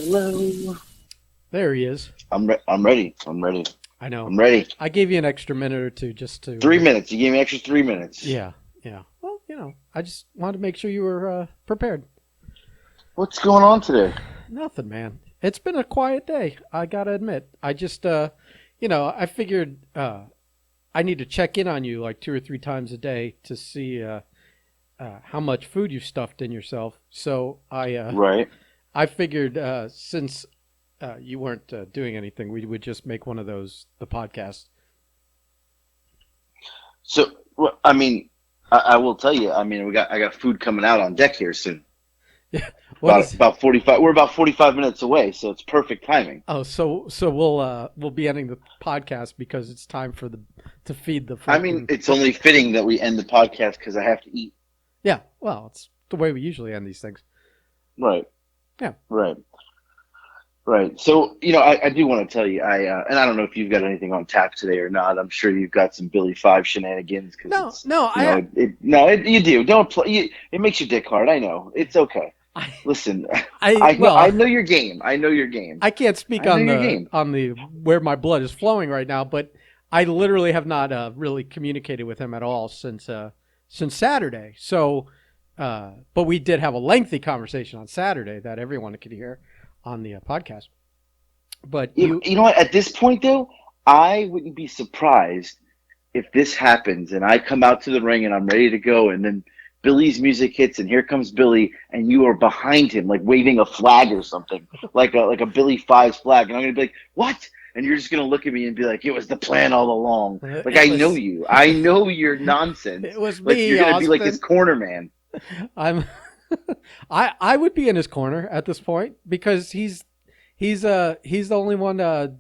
Hello. There he is. I'm ready. I know. I'm ready. I gave you an extra minute or two just to. 3 minutes. You gave me extra 3 minutes. Yeah. Well, I just wanted to make sure you were prepared. What's going on today? Nothing, man. It's been a quiet day. I gotta admit. I just, I figured I need to check in on you like 2 or 3 times a day to see how much food you've stuffed in yourself. So Right. I figured since you weren't doing anything, we would just make one of those the podcast. So, well, I will tell you. I got food coming out on deck here soon. Yeah. About 45. We're about 45 minutes away, so it's perfect timing. Oh, so we'll be ending the podcast because it's time for to feed the. It's only fitting that we end the podcast because I have to eat. Yeah, well, it's the way we usually end these things. Right. Yeah. Right. So, I do want to tell you, and I don't know if you've got anything on tap today or not. I'm sure you've got some Billy Five shenanigans. You do. Don't play. It makes your dick hard. I know. It's okay. Listen, I know your game. I can't speak on the where my blood is flowing right now, but I literally have not really communicated with him at all since Saturday. So, but we did have a lengthy conversation on Saturday that everyone could hear on the podcast. But you know what? At this point, though, I wouldn't be surprised if this happens and I come out to the ring and I'm ready to go, and then Billy's music hits and here comes Billy, and you are behind him, like waving a flag or something, like a Billy Fives flag, and I'm gonna be like, "What?" And you're just gonna look at me and be like, "It was the plan all along." Like I know you. I know your nonsense. It was like me. You're gonna Austin. be like his corner man. I would be in his corner at this point because he's the only one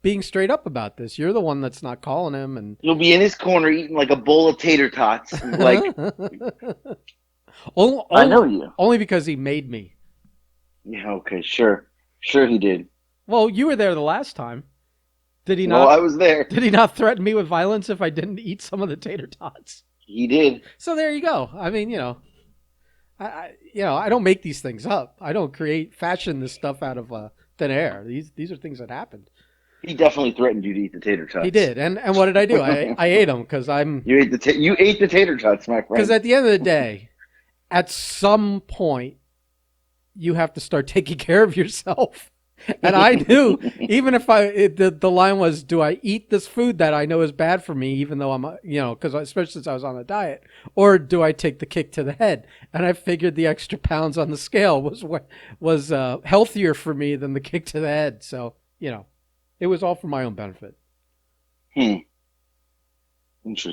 being straight up about this. You're the one that's not calling him, and you'll be in his corner eating like a bowl of tater tots. Like I know you only because he made me. Yeah. Okay. Sure he did. Well, you were there the last time. Did he not? Well, I was there. Did he not threaten me with violence if I didn't eat some of the tater tots? He did. So there you go. I mean, I don't make these things up. I don't fashion this stuff out of thin air. These are things that happened. He definitely threatened you to eat the tater tots. He did, and what did I do? I ate them because I'm. You ate the tater tots, my friend. Because at the end of the day, at some point, you have to start taking care of yourself. And I knew, even if the line was, do I eat this food that I know is bad for me, even though I'm, because especially since I was on a diet, or do I take the kick to the head? And I figured the extra pounds on the scale was healthier for me than the kick to the head. So, it was all for my own benefit.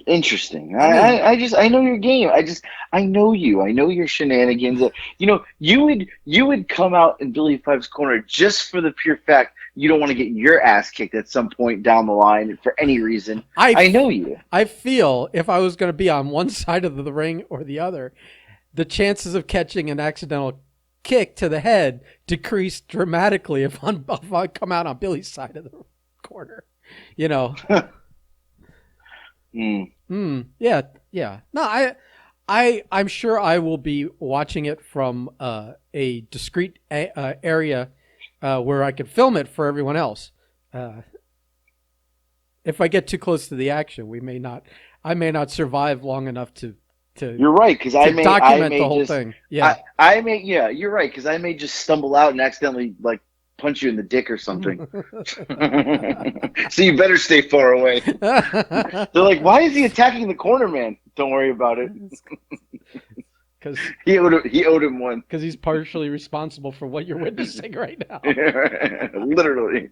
Interesting. I know your game. I know you. I know your shenanigans. You would come out in Billy Five's corner just for the pure fact you don't want to get your ass kicked at some point down the line for any reason. I know you. I feel if I was going to be on one side of the ring or the other, the chances of catching an accidental kick to the head decrease dramatically if I come out on Billy's side of the corner. Yeah. No, I'm sure I will be watching it from a discrete area where I can film it for everyone else. If I get too close to the action, I may not survive long enough to. You're right, because I may document the whole thing. Yeah, you're right, because I may just stumble out and accidentally punch you in the dick or something. So you better stay far away. They're like, why is he attacking the corner man? Don't worry about it. Because he owed him one. Because he's partially responsible for what you're witnessing right now. Literally.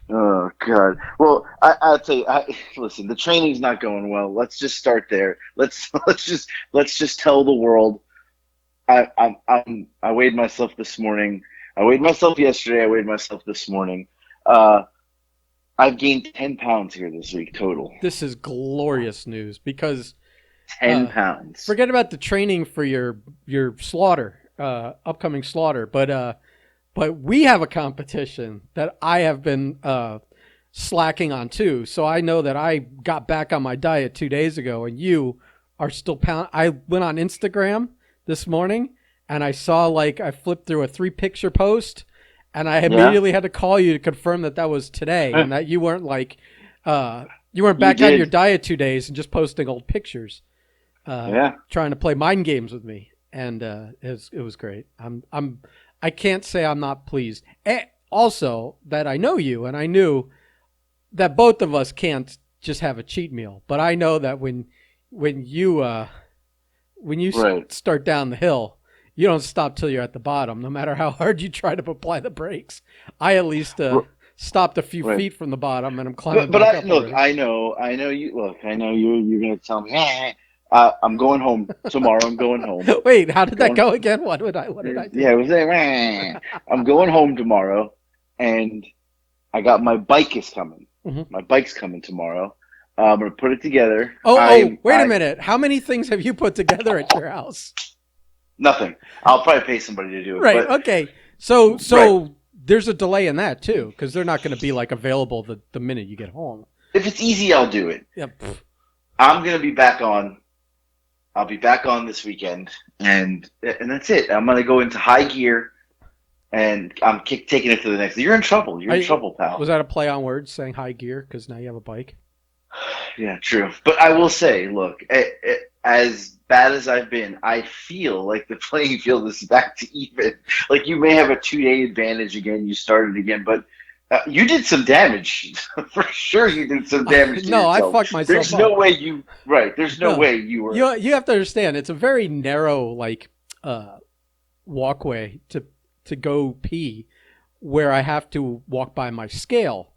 Oh God. Well, I'll tell you. Listen, the training's not going well. Let's just start there. Let's just tell the world. I weighed myself this morning. I weighed myself yesterday. I weighed myself this morning. I've gained 10 pounds here this week total. This is glorious news because 10 pounds. Forget about the training for your slaughter, upcoming slaughter, but we have a competition that I have been slacking on too. So I know that I got back on my diet 2 days ago, and you are still I went on Instagram this morning, and I saw like I flipped through a 3-picture post, and I Yeah. immediately had to call you to confirm that that was today and that you weren't like you weren't You back on your did. diet 2 days and just posting old pictures, Yeah. trying to play mind games with me, and it was great. I can't say I'm not pleased. Also, that I know you, and I knew that both of us can't just have a cheat meal, but I know that when you Right. start down the hill, you don't stop till you're at the bottom, no matter how hard you try to apply the brakes. I at least R- stopped a few Right. feet from the bottom, and I'm climbing But back I up look. already. I know you. Look, I know you. You're gonna tell me. I'm going home tomorrow. I'm going home. Wait, how did that Going. go again? What did I do? Yeah, it was like, I'm going home tomorrow, and I got my bike is coming. Mhm. My bike's coming tomorrow. I'm gonna put it together. Wait a minute. How many things have you put together at your house? Nothing. I'll probably pay somebody to do it, Right. but Okay. So right. there's a delay in that too, because they're not going to be like available the minute you get home. If it's easy, I'll do it. Yeah. I'm gonna be back on. I'll be back on this weekend, and that's it. I'm gonna go into high gear, and I'm taking it to the next. You're in trouble. You're in trouble, Was pal. that a play on words saying high gear because now you have a bike? Yeah, true. But I will say, look, as bad as I've been, I feel like the playing field is back to even. Like you may have a 2 day advantage again. You started again, but you did some damage for sure. You did some damage to No, I yourself. fucked myself There's no up. way you right. There's no No, way you were you have to understand. It's a very narrow like uh, walkway to go pee, where I have to walk by my scale.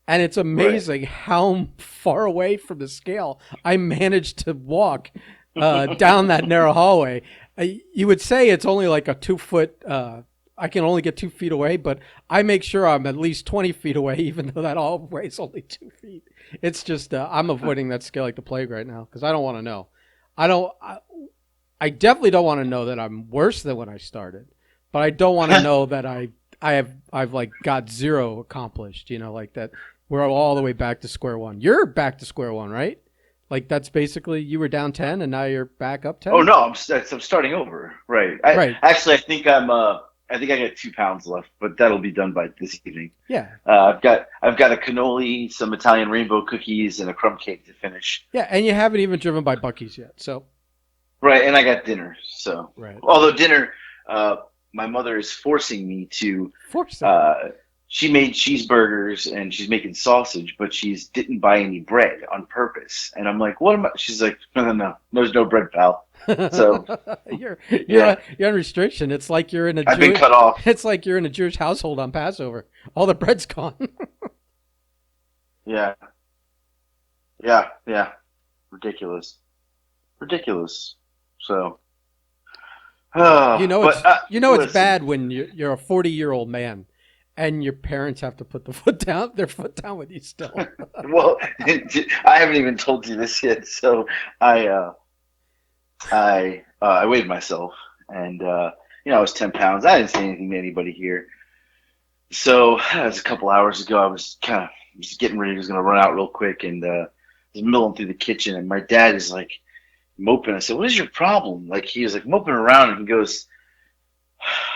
And it's right. amazing how far away from the scale I managed to walk down that narrow hallway. You would say it's only like a 2 foot. I can only get 2 feet away, but I make sure I'm at least 20 feet away, even though that hallway is only 2 feet. It's just I'm avoiding that scale like the plague right now because I don't want to know. I don't. I definitely don't want to know that I'm worse than when I started, but I don't want to know that I've like got zero accomplished. Like that we're all the way back to square one. You're back to square one, right? Like that's basically you were down 10 and now you're back up Oh 10. no, I'm starting over. Right. I Right. actually I think I got 2 pounds left, but that'll be done by this evening. Yeah. I've got a cannoli, some Italian rainbow cookies, and a crumb cake to finish. Yeah, and you haven't even driven by Buc-ee's yet. So, Right, and I got dinner. So, right. although dinner, my mother is forcing me to. Forcing. Uh, she made cheeseburgers and she's making sausage, but she's didn't buy any bread on purpose. And I'm like, what am I? She's like, no, there's no bread, pal. So you're yeah, you're on restriction. It's like you're in a I've been cut off. It's like you're in a Jewish household on Passover. All the bread's gone. Yeah, yeah, ridiculous. So, but It's listen, bad when you're a 40-year-old man and your parents have to put their foot down with you still. well, I haven't even told you this yet. So I weighed myself, and I was 10 pounds. I didn't say anything to anybody here. So that was a couple hours ago. I was kind of just getting ready. I was going to run out real quick, and I was milling through the kitchen, and my dad is like moping. I said, "What is your problem?" Like he was like moping around, and he goes,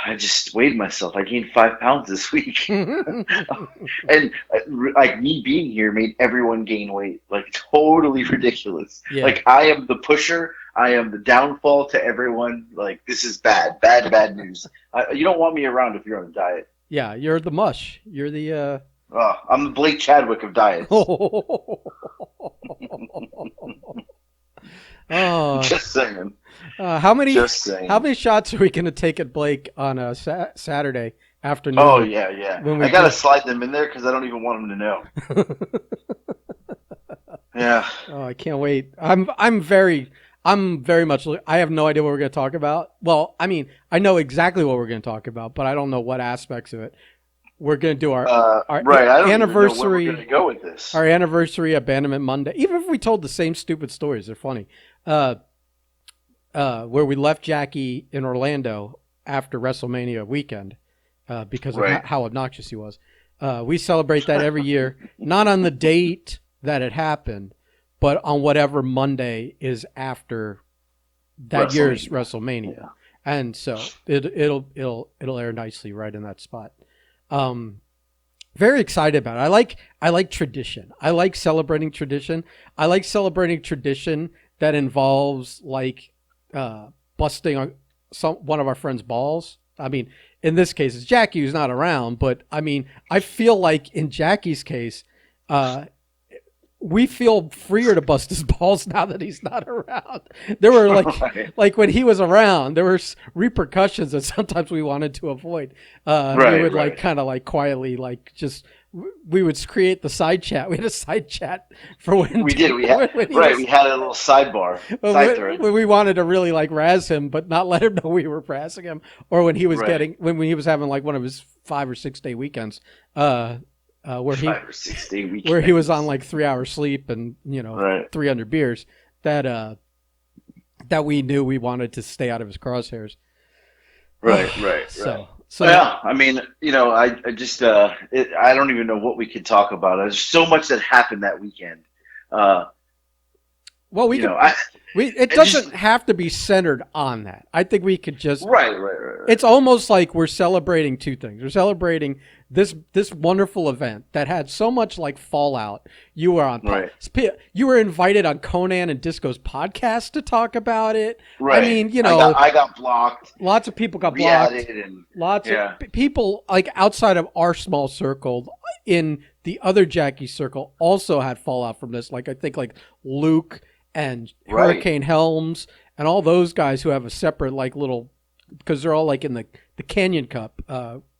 "I just weighed myself. I gained 5 pounds this week." And like me being here made everyone gain weight, like totally ridiculous. Yeah. Like I am the pusher, I am the downfall to everyone. Like this is bad news. You don't want me around if you're on a diet. Yeah, you're the mush. You're the I'm the Blake Chadwick of diets. Oh, Just saying. how many Just saying. shots are we going to take at Blake on a Saturday afternoon? Oh yeah. When we I gotta do- slide them in there because I don't even want them to know. Yeah. Oh, I can't wait. I'm very much. I have no idea what we're going to talk about. Well, I mean, I know exactly what we're going to talk about, but I don't know what aspects of it. We're going to do our Right. I don't anniversary. even know where we're gonna go with this. Our anniversary abandonment Monday. Even if we told the same stupid stories, they're funny. Where we left Jackie in Orlando after WrestleMania weekend because of Right. how obnoxious he was. We celebrate that every year, not on the date that it happened, but on whatever Monday is after that year's WrestleMania. Yeah. and so it'll air nicely right in that spot. Um, Very excited about it. I like tradition. I like celebrating tradition. I like celebrating tradition that involves like busting one of our friends' balls. I mean, in this case, it's Jackie who's not around, but I mean, I feel like in Jackie's case, uh, we feel freer to bust his balls now that he's not around. There were Right. like when he was around, there were repercussions that sometimes we wanted to avoid. We Right, would like right. kind of like quietly like just we would create the side chat. We had a side chat for when We did. We had when he right. was We had a little sidebar, side thread. when we wanted to really like razz him, but not let him know we were razzing him, or when he was Right. getting when he was having like one of his 5 or 6 day weekends. Where he 5 or 6 day where he was on weekends. like 3 hours sleep and Right. 300 beers that we knew we wanted to stay out of his crosshairs. Right. Right. Right. So now, Yeah. I mean, I just I don't even know what we could talk about. There's so much that happened that weekend. Uh, well, we you could know, I it it just doesn't have to be centered on that. I think we could just right. Right. Right. Right. it's almost like we're celebrating two things. We're celebrating this wonderful event that had so much like fallout. You were on Right. you were invited on Conan and Disco's podcast to talk about it. I Right. mean, I got blocked, lots of people got blocked. re-added, and Lots of yeah. people like outside of our small circle in the other Jackie circle also had fallout from this. Like I think like Luke and Right. Hurricane Helms and all those guys who have a separate like little because they're all like in the Canyon Cup.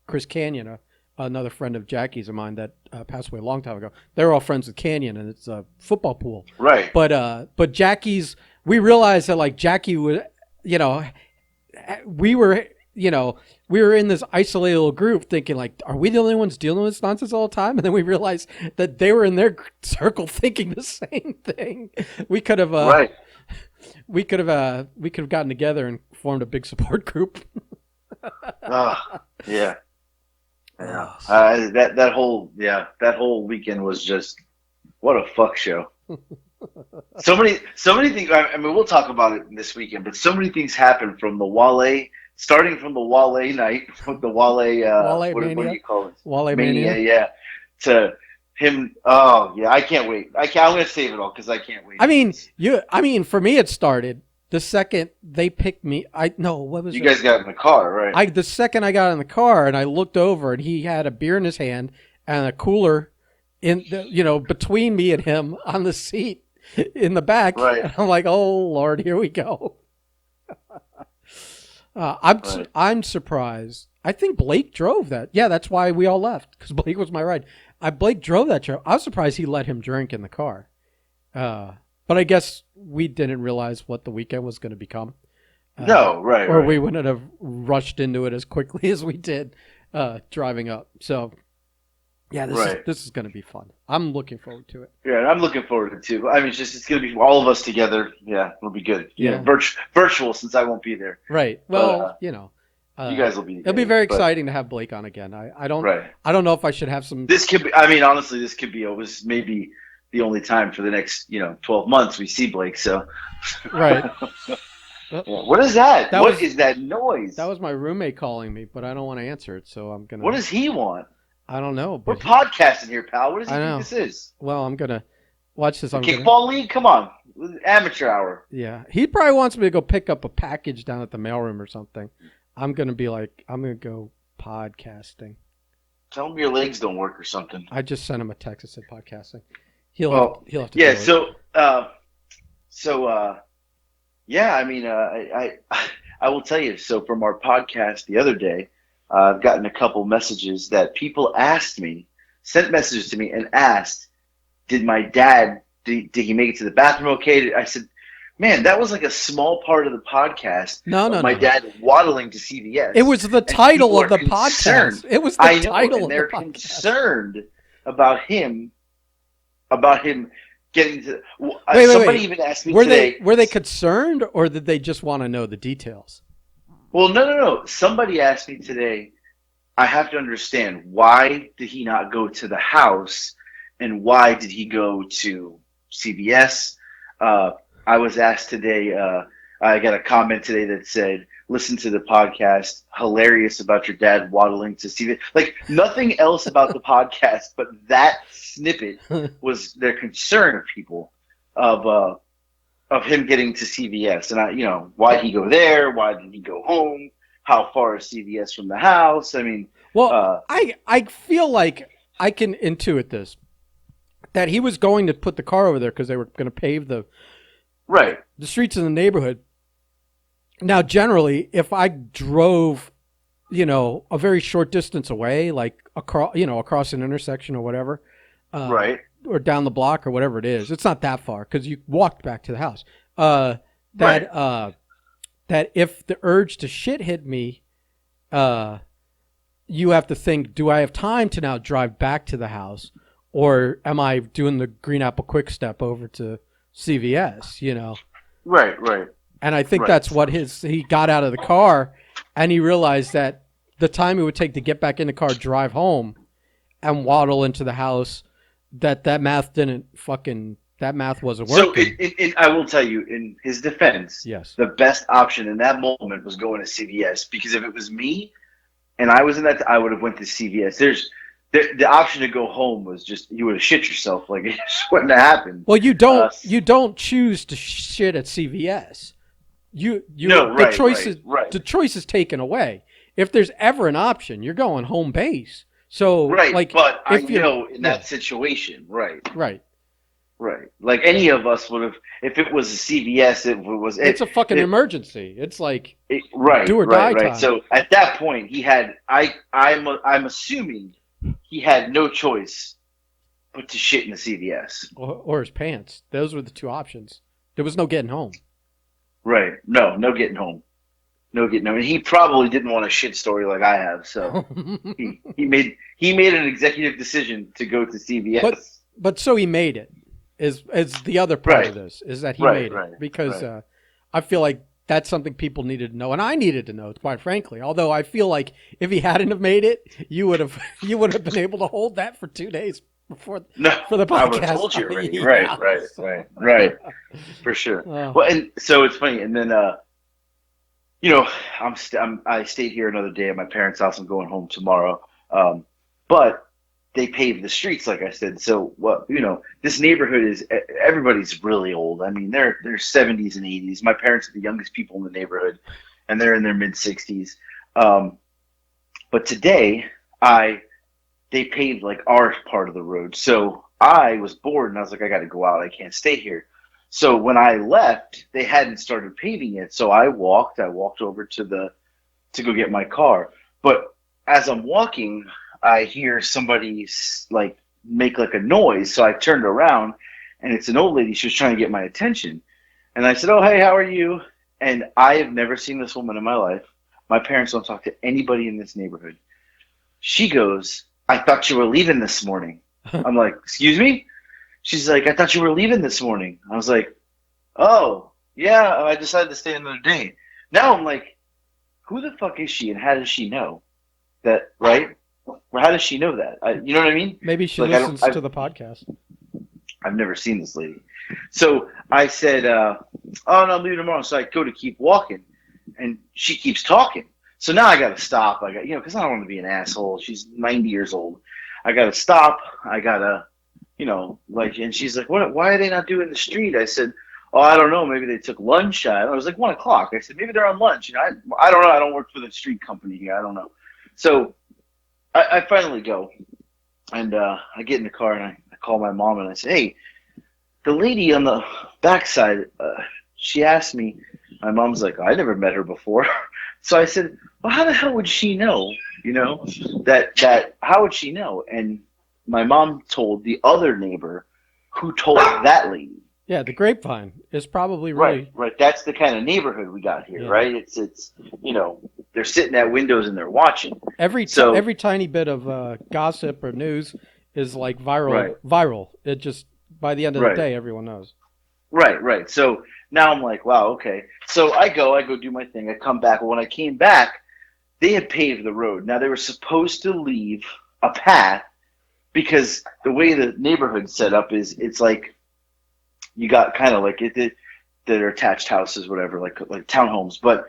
Chris Canyon, another friend of Jackie's of mine that passed away a long time ago. They're all friends with Canyon, and it's a football pool. Right. But Jackie's, we realized that like Jackie would, you know, we were, we were in this isolated little group thinking like, are we the only ones dealing with this nonsense all the time? And then we realized that they were in their circle thinking the same thing. We could have, Right. we could have gotten together and formed a big support group. Yeah. Yeah. Oh, That whole weekend was just what a fuck show. So many things. I mean, we'll talk about it this weekend, but so many things happened from the Wale, starting from the Wale night, with the Wale, Wale what do Mania, you call it? Wale Mania, Mania. yeah. To him, oh yeah, I can't wait. I'm gonna save it all because I can't wait. I mean, for me, it started the second they picked me. What was You it? guys got in the car, right? The second I got in the car and I looked over and he had a beer in his hand and a cooler between me and him on the seat in the back. Right, And I'm like, oh Lord, here we go. I'm right. I'm surprised. I think Blake drove that. Yeah, that's why we all left because Blake was my ride. Blake drove that show. I was surprised he let him drink in the car. But I guess we didn't realize what the weekend was going to become. No, right, Or right, we wouldn't have rushed into it as quickly as we did driving up. So, yeah, right. this is going to be fun. I'm looking forward to it. Yeah, and I'm looking forward to it too. I mean, it's gonna be all of us together. Yeah, it'll be good. Yeah. Virtual since I won't be there. Right. But Well, you guys will be it'll be together. very But exciting to have Blake on again. right, I don't know if I should have some. this could be. I mean, honestly, this could be always maybe the only time for the next 12 months we see Blake. So Right. yeah. What is that? That What was is that noise? that was my roommate calling me, but I don't want to answer it, so I'm gonna. What does he want? I don't know, We're but podcasting here, pal. What does he I think know. this is? Well, I'm gonna watch this. The I'm gonna. kickball league? Come on, amateur hour. Yeah, he probably wants me to go pick up a package down at the mailroom or something. I'm gonna be like, I'm gonna go podcasting. Tell him your legs don't work or something. I just sent him a text that said podcasting. Well, He'll have to yeah. do it. So yeah. I mean, I will tell you. So from our podcast the other day, I've gotten a couple messages that people sent messages to me and asked, "Did my dad? Did he make it to the bathroom okay?" I said, "Man, that was like a small part of the podcast No, of no, my no. dad waddling to CVS." It was the And title people of the are concerned. podcast. It was the I know, title and of they're the podcast. concerned about him getting to. Wait, Somebody wait. even asked me Were today. they concerned or did they just want to know the details? Well, no. Somebody asked me today. I have to understand, why did he not go to the house, and why did he go to CVS? I was asked today. I got a comment today that said, listen to the podcast. Hilarious about your dad waddling to see it. Like nothing else about the podcast, but that snippet was their concern of people of him getting to CVS, and why did he go there? Why did he go home? How far is CVS from the house? I mean, Well, I feel like I can intuit this, that he was going to put the car over there because they were going to pave the streets in the neighborhood. Now, generally, if I drove, a very short distance away, like across an intersection or whatever, or down the block or whatever it is, it's not that far because you walked back to the house. That if the urge to shit hit me, you have to think, do I have time to now drive back to the house, or am I doing the Green Apple Quick Step over to CVS? Right. And I think that's what he got out of the car, and he realized that the time it would take to get back in the car, drive home, and waddle into the house, that math wasn't working. So I will tell you, in his defense, yes, the best option in that moment was going to CVS, because if it was me and I was in that, I would have went to CVS. The option to go home was just, you would have shit yourself. Like, it just wouldn't have happened. Well, you don't choose to shit at CVS. The choice is taken away. If there's ever an option, you're going home base. So but I know in that situation, right. Like any of us would have, if it was a CVS, it's a fucking emergency. It's like do or die time. So at that point, he had. I'm assuming he had no choice but to shit in the CVS or his pants. Those were the two options. There was no getting home. Right. No getting home. No getting home. And he probably didn't want a shit story like I have. So he made an executive decision to go to CVS. But so he made it. Is the other part of this, is that he made it. Because I feel like that's something people needed to know, and I needed to know, quite frankly. Although I feel like if he hadn't have made it, you would have been able to hold that for 2 days for the podcast. I would have told you already. Right. For sure. Well, and so it's funny, and then I stayed here another day at my parents' house. I'm going home tomorrow, but they paved the streets, like I said. So, this neighborhood is, everybody's really old. I mean, they're 70s and 80s. My parents are the youngest people in the neighborhood, and they're in their mid 60s. But today, they paved like our part of the road. So I was bored, and I was like, I got to go out. I can't stay here. So when I left, they hadn't started paving it. So I walked over to go get my car. But as I'm walking, I hear somebody like make like a noise. So I turned around, and it's an old lady. She was trying to get my attention. And I said, "Oh, hey, how are you?" And I have never seen this woman in my life. My parents don't talk to anybody in this neighborhood. She goes, "I thought you were leaving this morning." I'm like, "Excuse me?" She's like, "I thought you were leaving this morning." I was like, "Oh, yeah, I decided to stay another day." Now I'm like, who the fuck is she, and how does she know that, right? How does she know that? You know what I mean? Maybe she listens to the podcast. I've never seen this lady. So I said, "Oh, no, I'll leave tomorrow." So I go to keep walking, and she keeps talking. So now I got to stop. Because I don't want to be an asshole. She's 90 years old. I got to stop. I got to, and she's like, "What? Why are they not doing the street?" I said, "Oh, I don't know. Maybe they took lunch." It was like 1:00. I said, "Maybe they're on lunch." I don't know. I don't work for the street company here. I don't know. So I finally go, and I get in the car, and I call my mom, and I say, "Hey, the lady on the backside, she asked me." My mom's like, "I never met her before." So I said, "Well, how the hell would she know? That how would she know?" And my mom told the other neighbor, who told that lady. Yeah, the grapevine is probably really right. That's the kind of neighborhood we got here, right? It's they're sitting at windows and they're watching. Every tiny bit of gossip or news is like viral. It just, by the end of the day, everyone knows. Right. So now I'm like, wow, okay. So I go do my thing. I come back. Well, when I came back, they had paved the road. Now they were supposed to leave a path, because the way the neighborhood's set up is, it's like, you got kind of like that are attached houses, whatever, like townhomes, but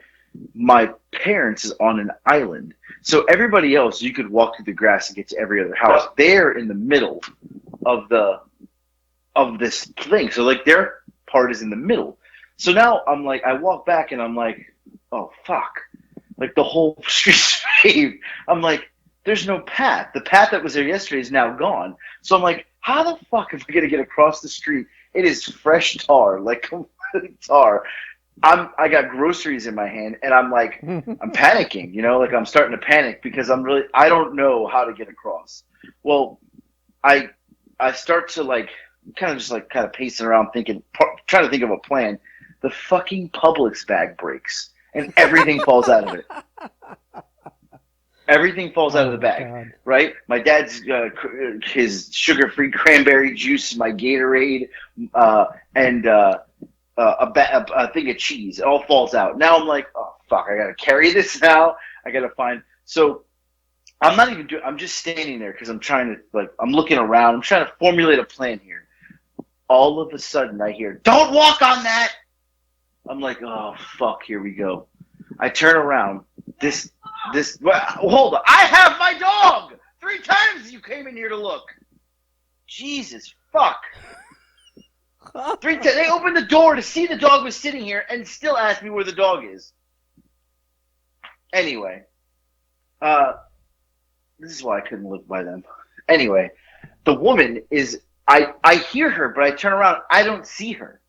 my parents is on an island. So everybody else, you could walk through the grass and get to every other house. They're in the middle of this thing. So like their part is in the middle. So now I'm like, I walk back and I'm like, oh fuck. Like the whole street's paved. I'm like, there's no path. The path that was there yesterday is now gone. So I'm like, how the fuck am I gonna get across the street? It is fresh tar, like complete tar. I got groceries in my hand and I'm like, I'm panicking, like I'm starting to panic because I don't know how to get across. Well, I I start to like kind of pacing around thinking, trying to think of a plan. The fucking Publix bag breaks and everything falls out of it. Everything falls out of Oh the my bag, god. right? My dad's his sugar-free cranberry juice, my Gatorade, and a thing of cheese. It all falls out. Now I'm like, oh fuck, I gotta carry this now. I gotta find. So I'm not even doing. I'm just standing there because I'm trying to I'm looking around. I'm trying to formulate a plan here. All of a sudden, I hear, "Don't walk on that." I'm like, oh fuck, here we go. I turn around. Hold on. I have my dog. 3 times you came in here to look. Jesus fuck. 3 times they opened the door to see the dog was sitting here and still asked me where the dog is. Anyway, this is why I couldn't live by them. Anyway, the woman is. I hear her, but I turn around. I don't see her.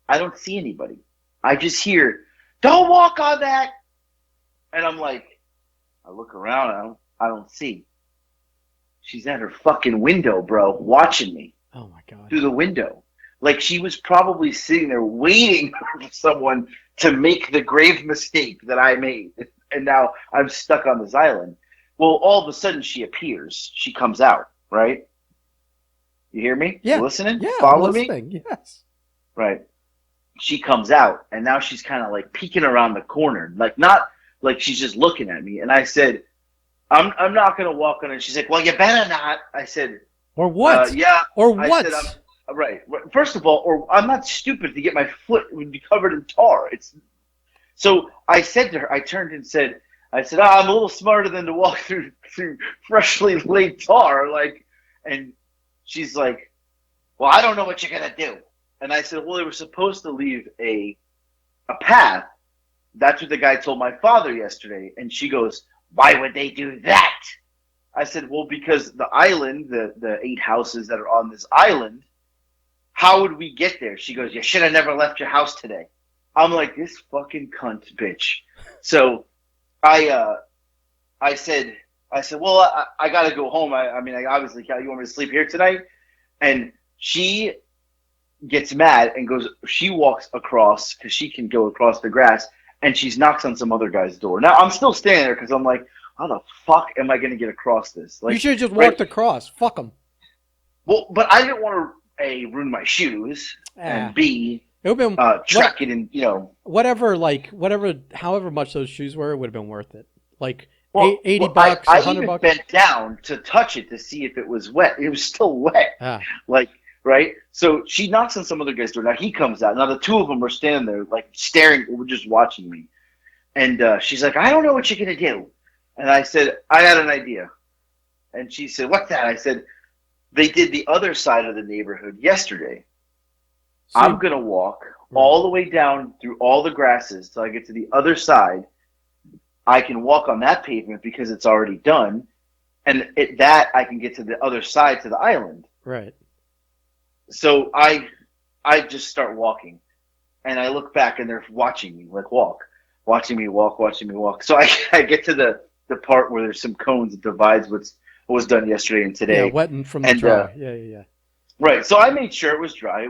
I don't see anybody. I just hear, "Don't walk on that." And I'm like, I look around, I don't see. She's at her fucking window, bro, watching me Oh my god. through the window. Like she was probably sitting there waiting for someone to make the grave mistake that I made. And now I'm stuck on this island. Well, all of a sudden she appears. She comes out, right? You hear me? Yeah. You listening? Yeah, I'm Follow me? listening. Yes. Right. She comes out and now she's kind of like peeking around the corner. Like not like she's just looking at me. And I said, I'm not gonna walk on it. She's like, well, you better not. I said, Or what? yeah. Or I what? said, I'm right. First of all, or I'm not stupid to get my foot would be covered in tar. It's so I said to her, I turned and said, I'm a little smarter than to walk through freshly laid tar, like, and she's like, well, I don't know what you're gonna do. And I said, well, they were supposed to leave a path. That's what the guy told my father yesterday. And she goes, why would they do that? I said, well, because the island, the 8 houses that are on this island, how would we get there? She goes, you should have never left your house today. I'm like, this fucking cunt bitch. So I said, well, I got to go home. I mean, I obviously can't. You want me to sleep here tonight? And she gets mad and goes, she walks across because she can go across the grass and she knocks on some other guy's door. Now I'm still standing there because I'm like, how the fuck am I going to get across this? Like, you should have just walked across. Fuck them. Well, but I didn't want to A, ruin my shoes and B, it would have been track it in, whatever, however much those shoes were, it would have been worth it. Like well, $80, I $100. even bent down to touch it to see if it was wet. It was still wet. Like, right? So she knocks on some other guy's door. Now he comes out. Now the 2 of them are standing there, like staring, just watching me. And she's like, I don't know what you're gonna do. And I said, I got an idea. And she said, what's that? I said, they did the other side of the neighborhood yesterday. So, I'm gonna walk all the way down through all the grasses till I get to the other side. I can walk on that pavement because it's already done, and I can get to the other side to the island. Right. So I just start walking, and I look back, and they're watching me watching me walk. So I get to the part where there's some cones that divides what was done yesterday and today. Yeah, wetting from the dry. Yeah. Right. So I made sure it was dry.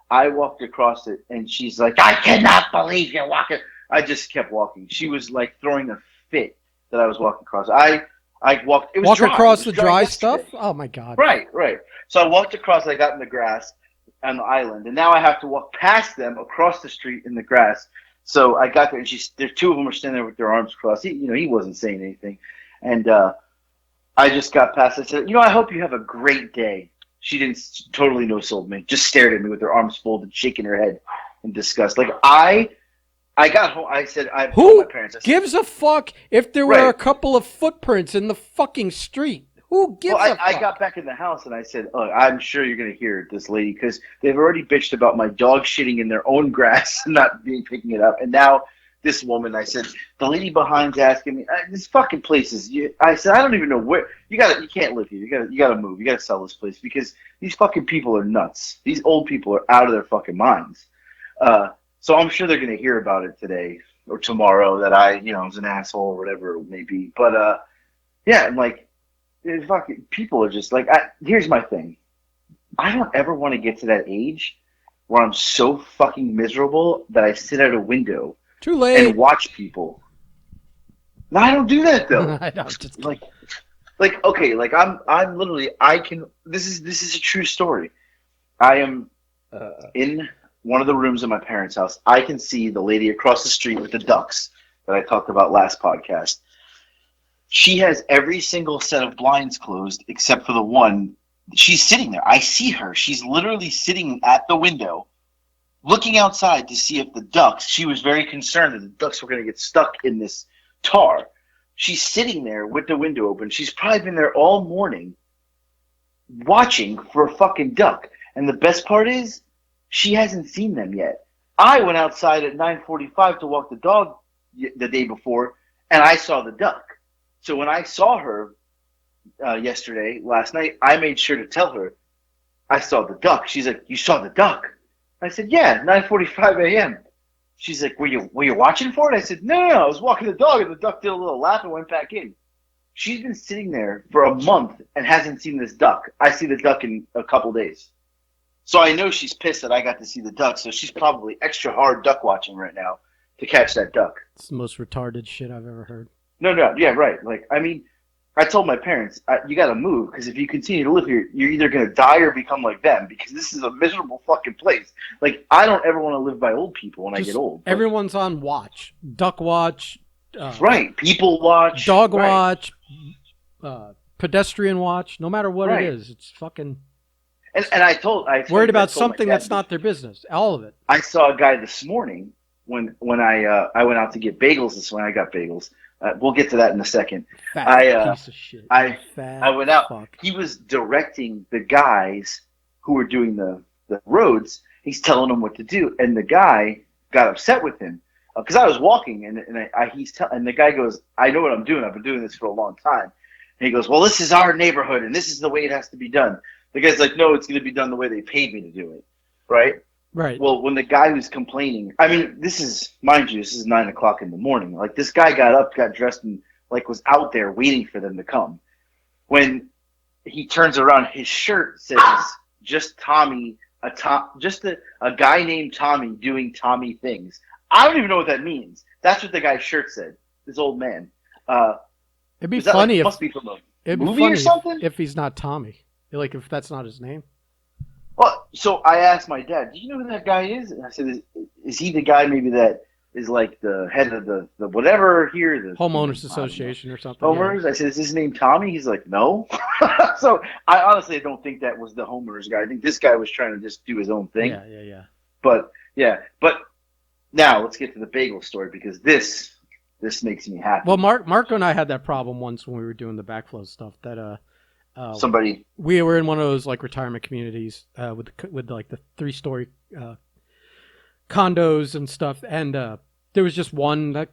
I walked across it, and she's like, I cannot believe you're walking. I just kept walking. She was like throwing a fit that I was walking across. I walked. It was walk dry. across it was the dry, dry yesterday. stuff. Oh my god. Right. So I walked across. I got in the grass on the island, and now I have to walk past them across the street in the grass. So I got there, and there 2 of them were standing there with their arms crossed. He wasn't saying anything, and I just got past. I said, I hope you have a great day. She didn't totally no-sold me. Just stared at me with her arms folded, shaking her head in disgust. Like I I got home. I said, I told my Who parents. I said, gives a fuck if there were a right. couple of footprints in the fucking street? Who Well, gives a I got fuck? back in the house and I said, "Look, I'm sure you're going to hear this lady because they've already bitched about my dog shitting in their own grass and not being picking it up, and now this woman." I said, "The lady behind's asking me this fucking place is." I said, "I don't even know where you can't live here. You got to move. You got to sell this place because these fucking people are nuts. These old people are out of their fucking minds." So I'm sure they're going to hear about it today or tomorrow that was an asshole or whatever it may be. But yeah, I'm like. Fucking people are just like. Here's my thing. I don't ever want to get to that age where I'm so fucking miserable that I sit at a window Too and late. watch people. No, I don't do that though. I know, just kidding. Like okay, like I'm literally I can. This is a true story. I am in one of the rooms in my parents' house. I can see the lady across the street with the ducks that I talked about last podcast. She has every single set of blinds closed except for the one. She's sitting there. I see her. She's literally sitting at the window, looking outside to see if the ducks. She was very concerned that the ducks were going to get stuck in this tar. She's sitting there with the window open. She's probably been there all morning watching for a fucking duck. And the best part is, she hasn't seen them yet. I went outside at 9:45 to walk the dog the day before, and I saw the duck. So when I saw her last night, I made sure to tell her I saw the duck. She's like, "You saw the duck?" I said, "Yeah, 9:45 a.m." She's like, "Were you watching for it?" I said, "No, I was walking the dog, and the duck did a little lap and went back in." She's been sitting there for a month and hasn't seen this duck. I see the duck in a couple days. So I know she's pissed that I got to see the duck, so she's probably extra hard duck watching right now to catch that duck. It's the most retarded shit I've ever heard. No, yeah, right. Like, I mean, I told my parents, you got to move because if you continue to live here, you're either going to die or become like them because this is a miserable fucking place. Like, I don't ever want to live by old people when I get Just old. everyone's on watch. Duck watch. Right. People watch. Dog right. watch. Pedestrian watch. No matter what Right. it is, it's fucking And I worried about told my something dad that's not their business. All of it. I saw a guy this morning when I went out to get bagels this morning. I got bagels. We'll get to that in a second. Fat piece of shit. I went out. Fuck. He was directing the guys who were doing the roads. He's telling them what to do, and the guy got upset with him because I was walking, and the guy goes, "I know what I'm doing. I've been doing this for a long time." And he goes, "Well, this is our neighborhood, and this is the way it has to be done." The guy's like, "No, it's going to be done the way they paid me to do it." Right? Right. Well, when the guy who's complaining, I mean, mind you, this is 9 o'clock in the morning. Like, this guy got up, got dressed, and like was out there waiting for them to come. When he turns around, his shirt says, "Just Tommy, just a guy named Tommy doing Tommy things." I don't even know what that means. That's what the guy's shirt said. This old man. It'd be Is that funny must be from a it'd be movie funny or something? if he's not Tommy. Like if that's not his name. Well, so I asked my dad, "Do you know who that guy is?" And I said, "Is he the guy maybe that is like the head of the whatever here, the Homeowners Association or something. homeowners?" I said, "Is his name Tommy?" He's like, "No." So I honestly don't think that was the homeowners guy. I think this guy was trying to just do his own thing. Yeah. But now let's get to the bagel story because this makes me happy. Well, Marco and I had that problem once when we were doing the backflow stuff. That Somebody we were in one of those like retirement communities with like the 3-story condos and stuff, and there was just one that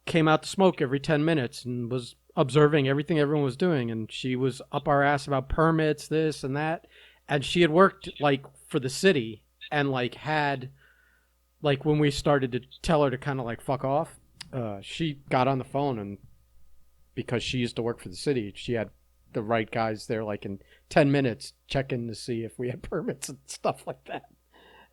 came out to smoke every 10 minutes and was observing everything everyone was doing, and she was up our ass about permits, this and that, and she had worked like for the city and like had like when we started to tell her to kind of like fuck off, she got on the phone, and because she used to work for the city, she had the right guys there like in 10 minutes checking to see if we had permits and stuff like that.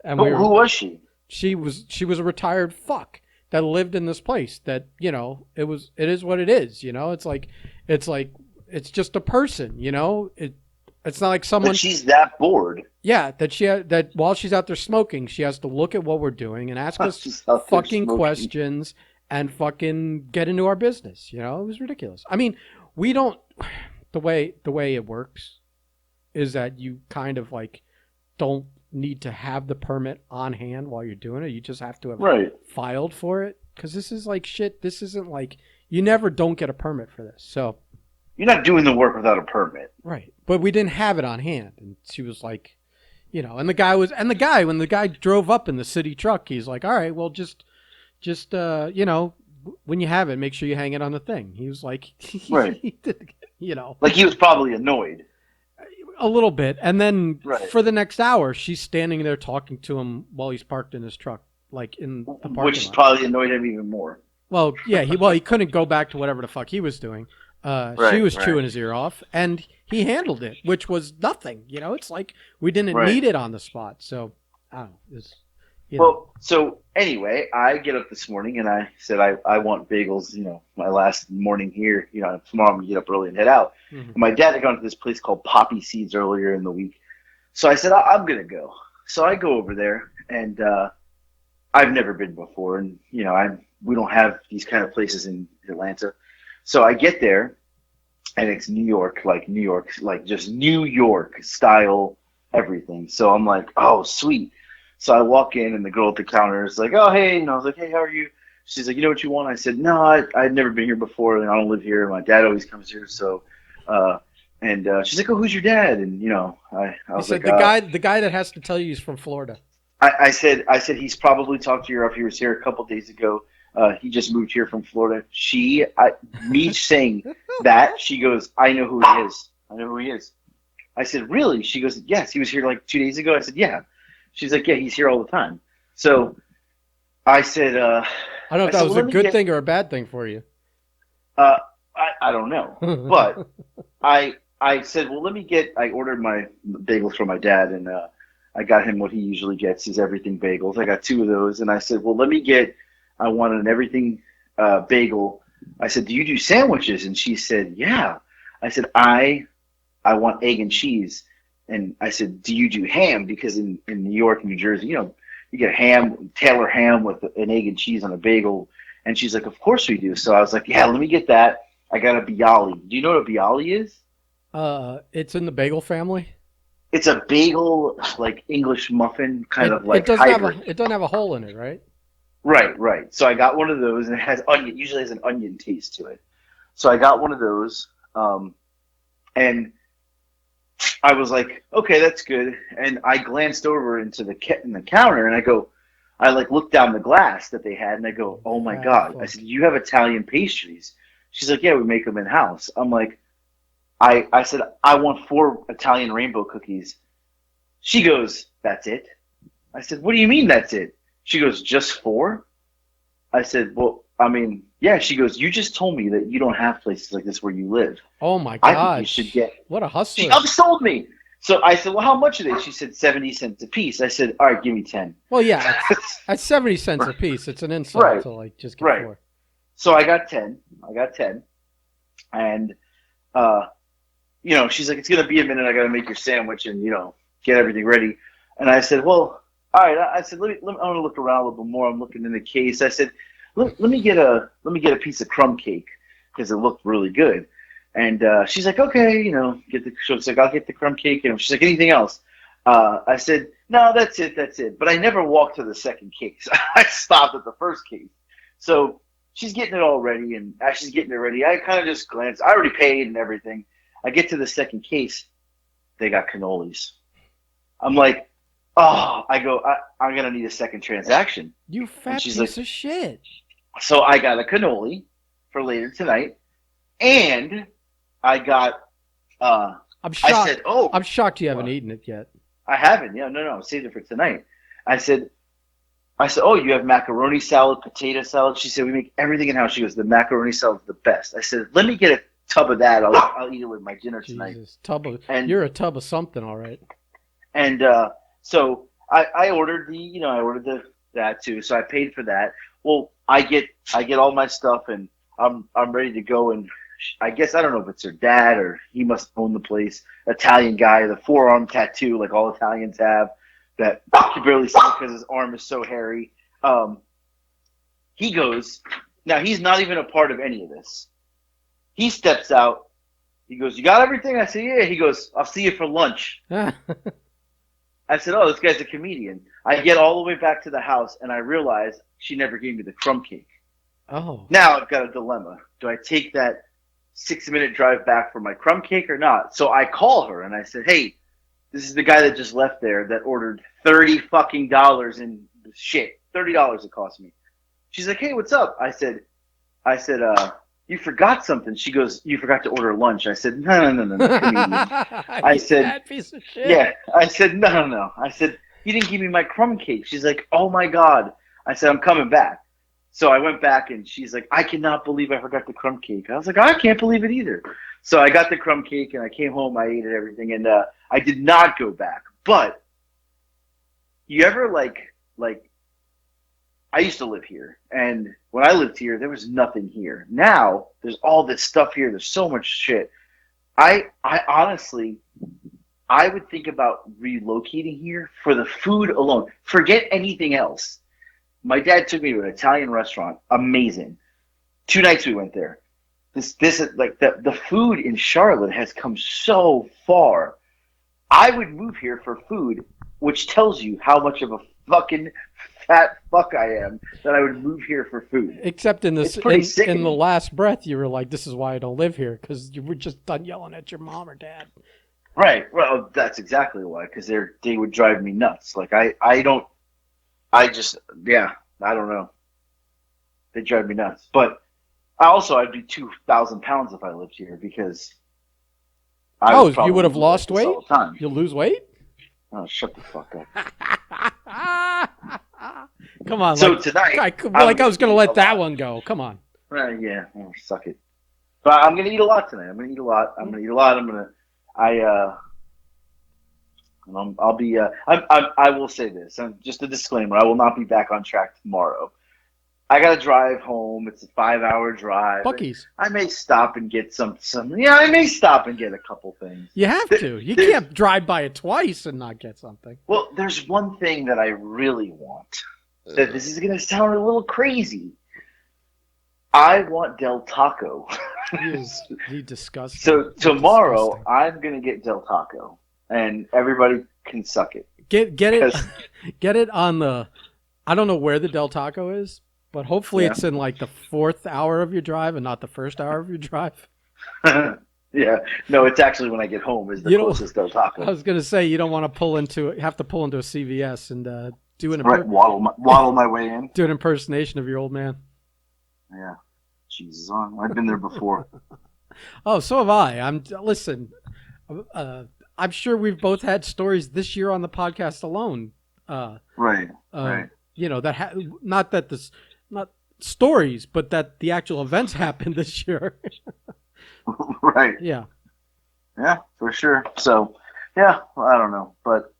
And who was she? She was a retired fuck that lived in this place that, you know, it is what it is, you know. It's just a person, you know. It's not like someone. But she's that bored. Yeah, that while she's out there smoking, she has to look at what we're doing and ask us fucking questions and fucking get into our business. You know, it was ridiculous. I mean, we don't. The way it works is that you kind of like don't need to have the permit on hand while you're doing it. You just have to have Right. filed for it. Because this is like shit. This isn't like you never don't get a permit for this. So You're not doing the work without a permit. right, but we didn't have it on hand, and she was like, and the guy when the guy drove up in the city truck, he's like, all right, well just when you have it, make sure you hang it on the thing. He was like, Right. you know, Like he was probably annoyed. a little bit. And then Right. for the next hour, she's standing there talking to him while he's parked in his truck, like in the parking Which lot. probably annoyed him even more. Well, yeah, he couldn't go back to whatever the fuck he was doing. She Right, was right. chewing his ear off, and he handled it, which was nothing. It's like we didn't Right. need it on the spot. So I don't know. Well, so anyway, I get up this morning and I said I want bagels, my last morning here. Tomorrow I'm going to get up early and head out. Mhm. And my dad had gone to this place called Poppy Seeds earlier in the week. So I said, I'm going to go. So I go over there and I've never been before. And, we don't have these kind of places in Atlanta. So I get there and it's New York, like just New York style everything. So I'm like, oh, sweet. So I walk in and the girl at the counter is like, oh, hey. And I was like, hey, how are you? She's like, you know what you want? I said, no, I've never been here before. And I don't live here. My dad always comes here. So, and she's like, oh, who's your dad? And, I He was said like, the guy that has to tell you he's from Florida. I said he's probably talked to you if he was here a couple days ago. He just moved here from Florida. Me saying that, she goes, I know who he is. I know who he is. I said, really? She goes, yes, he was here like 2 days ago. I said, yeah. She's like, yeah, he's here all the time. So I said, I don't know if that was a good thing or a bad thing for you. I don't know. But I said, well, I ordered my bagels for my dad, and I got him what he usually gets, his everything bagels. I got 2 of those, and I said, well, I want an everything bagel. I said, do you do sandwiches? And she said, yeah. I said, I want egg and cheese. And I said, do you do ham? Because in New York, New Jersey, you get Taylor ham with an egg and cheese on a bagel. And she's like, of course we do. So I was like, yeah, let me get that. I got a bialy. Do you know what a bialy is? It's in the bagel family. It's a bagel, like English muffin, kind of like it doesn't hybrid. it doesn't have a hole in it, right? Right. So I got one of those, and it has onion. Usually has an onion taste to it. So I got one of those, and I was like, okay, that's good. And I glanced over into the counter, and I looked down the glass that they had, and I go, oh my God. I said, you have Italian pastries? She's like, yeah, we make them in house. I'm like, I said, I want 4 Italian rainbow cookies. She goes, that's it? I said, what do you mean that's it? She goes, just 4? I said, well, I mean, yeah. She goes, you just told me that you don't have places like this where you live. Oh my I God! think you should get. What a hustler! She upsold me. So I said, well, how much are they? She said 70 cents a piece. I said, all right, give me 10. Well, yeah, at 70 cents a piece, it's an insult Right. to like just get Right. 4. So I got 10. And she's like, it's gonna be a minute. I gotta make your sandwich and get everything ready. And I said, well, all right. I said, let me. I want to look around a little bit more. I'm looking in the case. I said, let me get a piece of crumb cake because it looked really good. And she's like, okay, get the. She's like, I'll get the crumb cake. And she's like, anything else? I said, no, that's it. But I never walked to the second case. I stopped at the first case. So she's getting it all ready, and as she's getting it ready, I kind of just glanced. I already paid and everything. I get to the second case. They got cannolis. I'm like, oh, I'm going to need a second transaction. You fat piece of shit. So I got a cannoli for later tonight, and I got, I'm shocked. I said, oh. I'm shocked you haven't eaten it yet. I haven't. Yeah, no, I saved it for tonight. I said, oh, you have macaroni salad, potato salad? She said, we make everything in-house. She goes, the macaroni salad is the best. I said, let me get a tub of that. I'll eat it with my dinner tonight. Jesus, you're a tub of something, all right. And so I ordered that too. So I paid for that. Well, I get all my stuff, and I'm ready to go. And I guess I don't know if it's her dad or he must own the place. Italian guy, the forearm tattoo like all Italians have, that you can barely see because his arm is so hairy. He goes. Now he's not even a part of any of this. He steps out. He goes, you got everything? I say, yeah. He goes, I'll see you for lunch. I I said, "Oh, this guy's a comedian." I get all the way back to the house, and I realize she never gave me the crumb cake. Oh. Now I've got a dilemma. Do I take that 6 minute drive back for my crumb cake or not? So I call her and I said, "Hey, this is the guy that just left there that ordered $30 in shit. $30 it cost me." She's like, "Hey, what's up?" I said, "You forgot something." She goes, "You forgot to order lunch." I said, "No, comedian." I You said, fat piece of shit. "Yeah." I said, "No. I said, "You didn't give me my crumb cake." She's like, "Oh my God." I said, "I'm coming back." So I went back and she's like, "I cannot believe I forgot the crumb cake." I was like, "I can't believe it either." So I got the crumb cake and I came home, I ate it, everything, and I did not go back. But you ever like I used to live here, and when I lived here, there was nothing here. Now there's all this stuff here. There's so much shit. I honestly, I would think about relocating here for the food alone. Forget anything else. My dad took me to an Italian restaurant. Amazing. 2 nights we went there. This is like the food in Charlotte has come so far. I would move here for food, which tells you how much of a fucking fat fuck I am that I would move here for food. Except in It's this, pretty in sickening. the last breath, you were like, "This is why I don't live here," because you were just done yelling at your mom or dad. Right. Well, that's exactly why. Because they would drive me nuts. Like I don't. I just yeah. I don't know. They drive me nuts. But I'd be 2,000 pounds if I lived here because I Oh, would you would probably have be like lost this weight? all the time. You'll lose weight? Oh, shut the fuck up. Come on. So like, tonight, I was going to eat let a that lot. one go. Come on. Yeah, oh, suck it. But I'm gonna eat a lot tonight. I'm gonna eat a lot. I'll be. I will say this. Just a disclaimer. I will not be back on track tomorrow. I gotta drive home. It's a 5 hour drive. Buc-ee's. I may stop and get some. Yeah, I may stop and get a couple things. You have to. You can't drive by it twice and not get something. Well, there's one thing that I really want. That this is gonna sound a little crazy. I want Del Taco. You disgusting. So tomorrow Disgusting. I'm gonna get Del Taco, and everybody can suck it. Get it 'Cause- get it on the. I don't know where the Del Taco is, but hopefully Yeah. it's in like the 4th hour of your drive and not the 1st hour of your drive. Yeah, no, it's actually when I get home is the You know- closest Del Taco. I was gonna say you don't want to have to pull into a CVS and do an Right, waddle my way in. do an impersonation of your old man. Yeah, Jesus, I've been there before. Oh, so have I. Listen. I'm sure we've both had stories this year on the podcast alone. Right, right. You know that not stories, but that the actual events happened this year. Right. Yeah. Yeah, for sure. So, yeah, well, I don't know, but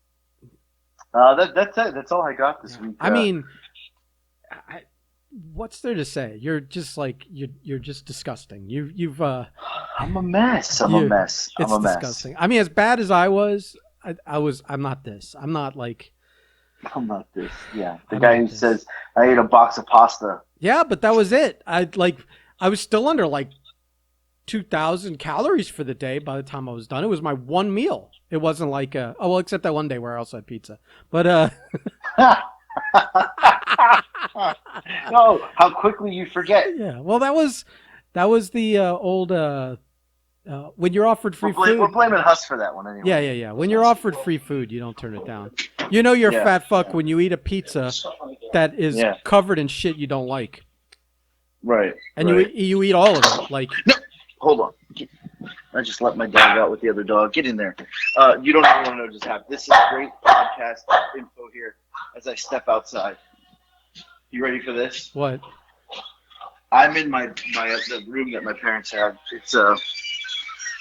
that's it. That's all I got this week. I mean, what's there to say? You're just like you're just disgusting. You've I'm a mess. I'm a mess. It's disgusting. I mean, as bad as I was, I'm not this. I'm not like. I'm not this. Yeah, the guy who says I ate a box of pasta. Yeah, but that was it. I was still under like 2,000 calories for the day by the time I was done. It was my one meal. It wasn't like except that one day where I also had pizza. But Oh, how quickly you forget. yeah. Well, that was the old when you're offered free food. We're blaming Huss for that one anyway. Yeah. When you're offered free food, you don't turn it down. You know you're a fat fuck when you eat a pizza that is covered in shit you don't like. Right. And right. you eat all of it. Like no, hold on. I just let my dog out with the other dog. Get in there. You don't even want to know just happened. This is great podcast info here as I step outside. You ready for this? What? I'm in the room that my parents have.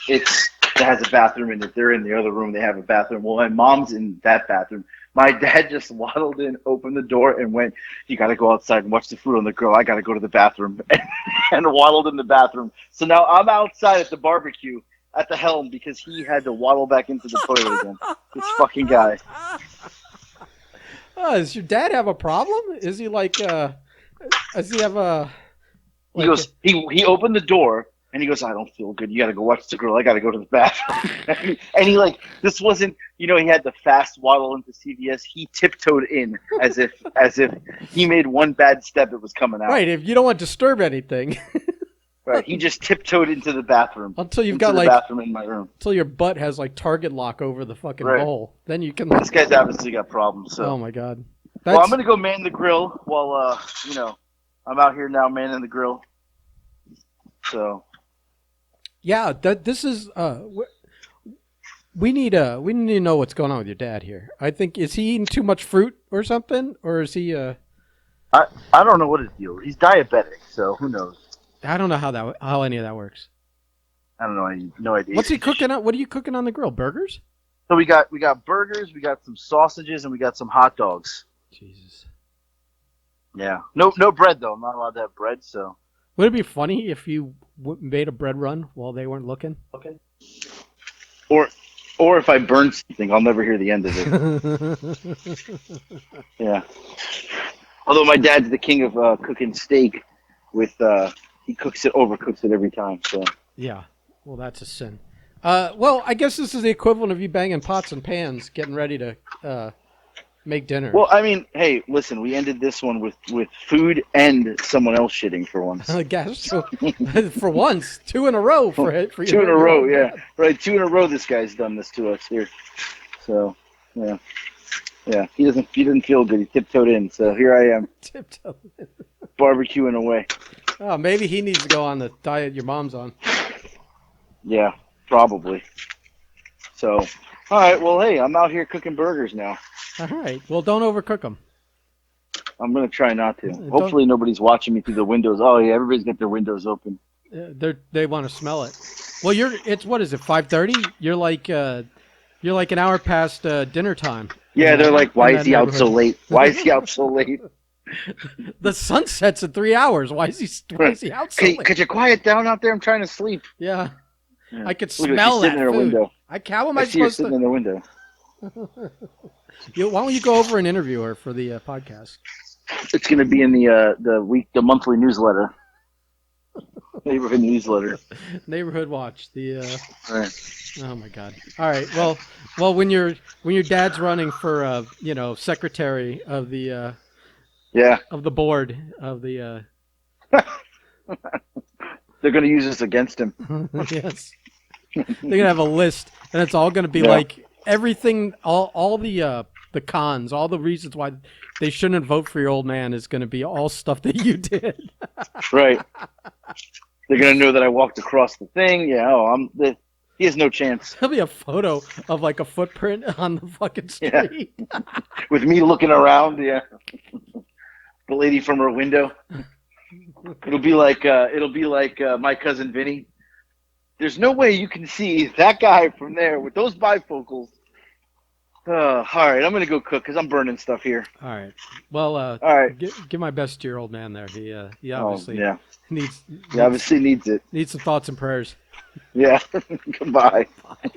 It has a bathroom in it. They're in the other room. They have a bathroom. Well, my mom's in that bathroom. My dad just waddled in, opened the door, and went, "You got to go outside and watch the food on the grill. I got to go to the bathroom," and waddled in the bathroom. So now I'm outside at the barbecue at the helm because he had to waddle back into the toilet again. This fucking guy. Does your dad have a problem? Is he like? Does he have a? He goes. He opened the door. And he goes, I don't feel good. You got to go watch the grill. I got to go to the bathroom. And he like, this wasn't, he had the fast waddle into CVS. He tiptoed in as if he made one bad step, it was coming out. Right. If you don't want to disturb anything. Right. He just tiptoed into the bathroom. Until you've into got the like bathroom in my room. Until your butt has like target lock over the fucking Right. bowl. Then you can. This guy's obviously got problems. So. Oh my god. Well, I'm gonna go man the grill while I'm out here now manning the grill. So. Yeah, this is we need to know what's going on with your dad here. I think, is he eating too much fruit or something, or is he I don't know what his deal is. He's diabetic, so who knows? I don't know how any of that works. I don't know. I have no idea. What's he cooking on? What are you cooking on the grill? Burgers? So we got burgers, we got some sausages, and we got some hot dogs. Jesus. Yeah. No bread though. I'm not allowed to have bread, so. Would it be funny if you made a bread run while they weren't looking? Okay. Or if I burn something, I'll never hear the end of it. Yeah. Although my dad's the king of cooking steak with he overcooks it every time. So. Yeah. Well, that's a sin. Well, I guess this is the equivalent of you banging pots and pans, getting ready to make dinner. Well, I mean, hey, listen, we ended this one with food and someone else shitting for once. I guess so. For once, 2 in a row for you. 2 in a row, yeah. Right, 2 in a row this guy's done this to us here. So, yeah. Yeah, he doesn't feel good. He tiptoed in, so here I am. Tiptoed in. Barbecuing away. Oh, maybe he needs to go on the diet your mom's on. Yeah, probably. So, all right, well, hey, I'm out here cooking burgers now. All right. Well, don't overcook them. I'm going to try not to. Hopefully nobody's watching me through the windows. Oh, yeah, everybody's got their windows open. They want to smell it. Well, it's what is it, 5:30? You're like an hour past dinner time. Yeah, they're like, why is he out so late? Why is he out so late? The sun sets in 3 hours. Why is he out so late? Could you quiet down out there? I'm trying to sleep. Yeah. Yeah. I could smell that food. Window. How am I see her supposed sitting to? in the window. Why don't you go over and interview her for the podcast? It's going to be in the monthly newsletter, neighborhood newsletter, Neighborhood Watch. All right. Oh my God! All right. Well, when your dad's running for secretary of the of the board of the they're going to use this against him. Yes. They're gonna have a list, and it's all gonna be like everything, all the cons, all the reasons why they shouldn't vote for your old man is gonna be all stuff that you did. Right. They're gonna know that I walked across the thing. Yeah. He has no chance. There'll be a photo of like a footprint on the fucking street. Yeah. With me looking around. Yeah. The lady from her window. It'll be like my cousin Vinny. There's no way you can see that guy from there with those bifocals. All right, I'm gonna go cook because I'm burning stuff here. All right. Well, all right. Give my best to your old man there. He obviously needs obviously needs it. Needs some thoughts and prayers. Yeah. Goodbye. Bye.